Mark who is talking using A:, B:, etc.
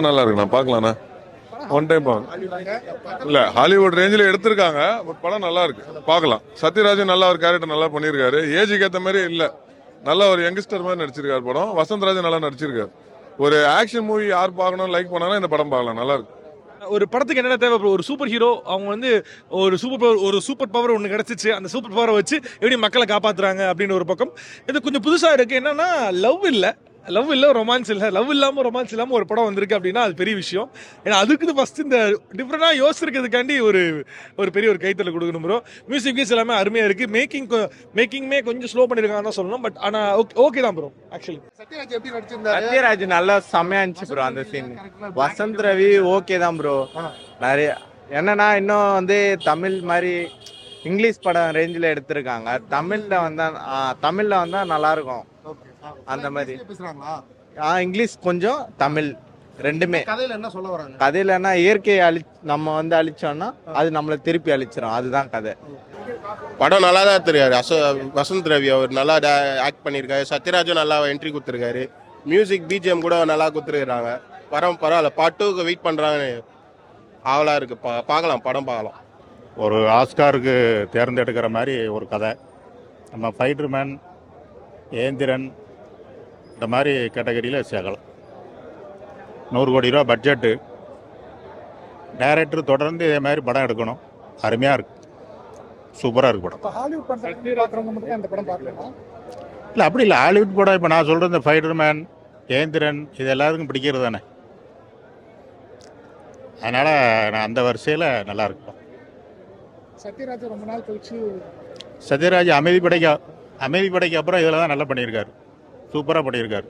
A: நல்லா இருக்குண்ணா, பார்க்கலாண்ணா. One time பார்க்கலாம். இல்லை, ஹாலிவுட் ரேஞ்சில் எடுத்திருக்காங்க. பட் படம் நல்லா இருக்கு, பார்க்கலாம். சத்யராஜன் நல்லா ஒரு கேரக்டர் நல்லா பண்ணியிருக்காரு. ஏஜுக்கு ஏற்ற மாதிரி இல்லை, நல்ல ஒரு யங்ஸ்டர் மாதிரி நடிச்சிருக்காரு படம். வசந்த்ராஜ் நல்லா நடிச்சிருக்காரு. ஒரு ஆக்ஷன் மூவி யார் பார்க்கணும் லைக் பண்ணாலும் இந்த படம் பார்க்கலாம், நல்லா இருக்கு.
B: ஒரு படத்துக்கு என்னென்ன தேவை? ஒரு சூப்பர் ஹீரோ அவங்க வந்து ஒரு சூப்பர் பவர் ஒன்று கிடச்சிச்சு, அந்த சூப்பர் பவரை வச்சு எப்படி மக்களை காப்பாற்றுறாங்க அப்படின்னு ஒரு பக்கம். இது கொஞ்சம் புதுசாக இருக்குது. என்னன்னா லவ் இல்லை ரொமான்ஸ் இல்லை, லவ் இல்லாமல் ரொமான்ஸ் இல்லாமல் ஒரு படம் வந்திருக்கு அப்படின்னா அது பெரிய விஷயம். ஏன்னா அதுக்கு ஃபஸ்ட்டு இந்த டிஃப்ரெண்டாக யோசிச்சிருக்கிறதுக்காண்டி ஒரு பெரிய ஒரு கைத்தல கொடுக்கணும் ப்ரோ. மியூசிக் கீஸ் எல்லாமே அருமையாக இருக்குது. மேக்கிங்குமே கொஞ்சம் ஸ்லோ பண்ணியிருக்காங்கன்னு தான் சொல்லணும். பட் ஆனால் ஓகே தான் ப்ரோ. ஆக்சுவலி
C: சத்யராஜ் நல்லா செம்மையா இருந்துச்சு ப்ரோ அந்த சீன். வசந்த் ரவி ஓகே தான் ப்ரோ. நிறைய என்னன்னா இன்னும் வந்து தமிழ் மாதிரி இங்கிலீஷ் படம் ரேஞ்சில் எடுத்திருக்காங்க. தமிழ்ல வந்தா நல்லா இருக்கும் அந்த மாதிரி. இங்கிலீஷ் கொஞ்சம் தமிழ் ரெண்டுமே.
D: கதையில என்ன சொல்ல வராங்க?
C: கதையில என்ன, இயற்கையை நம்ம வந்து அழிச்சோம்னா அது நம்மளை திருப்பி அழிச்சிடும், அதுதான் கதை.
E: படம் நல்லா தான் தெரியாது. வசந்த் ரவி அவர் நல்லா ஆக்ட் பண்ணியிருக்காரு. சத்யராஜும் நல்லா என்ட்ரி கொடுத்துருக்காரு. மியூசிக் பிஜிஎம் கூட நல்லா கொடுத்துருக்காங்க. பரவாயில்ல. பார்ட் 2க்கு வெயிட் பண்ணுறாங்கன்னு ஆவலாக இருக்கு. பார்க்கலாம், படம் பார்க்கலாம்.
F: ஒரு ஆஸ்காருக்கு தேர்ந்தெடுக்கிற மாதிரி ஒரு கதை. நம்ம ஃபைட்டர் மேன், ஏந்திரன் இந்த மாதிரி கேட்டகரியில் சேர்க்கலாம். 100 கோடி ரூபா பட்ஜெட்டு. டைரக்டர் தொடர்ந்து இதே மாதிரி படம் எடுக்கணும். அருமையாக இருக்கு, சூப்பராக இருக்கு படம். இல்லை அப்படி இல்லை, ஹாலிவுட் படம் இப்போ நான் சொல்கிறது இந்த ஃபைட்டர் மேன், ஏந்திரன் இது எல்லாருக்கும் பிடிக்கிறது தானே. அதனால் நான் அந்த வரிசையில் நல்லா இருக்கும்.
D: சத்யராஜ் ரொம்ப நாள் கழிச்சு
F: சத்யராஜ் அமைதி படைக்கு அப்புறம் இதில் தான் நல்லா பண்ணியிருக்காரு, சூப்பராக பண்ணியிருக்காரு.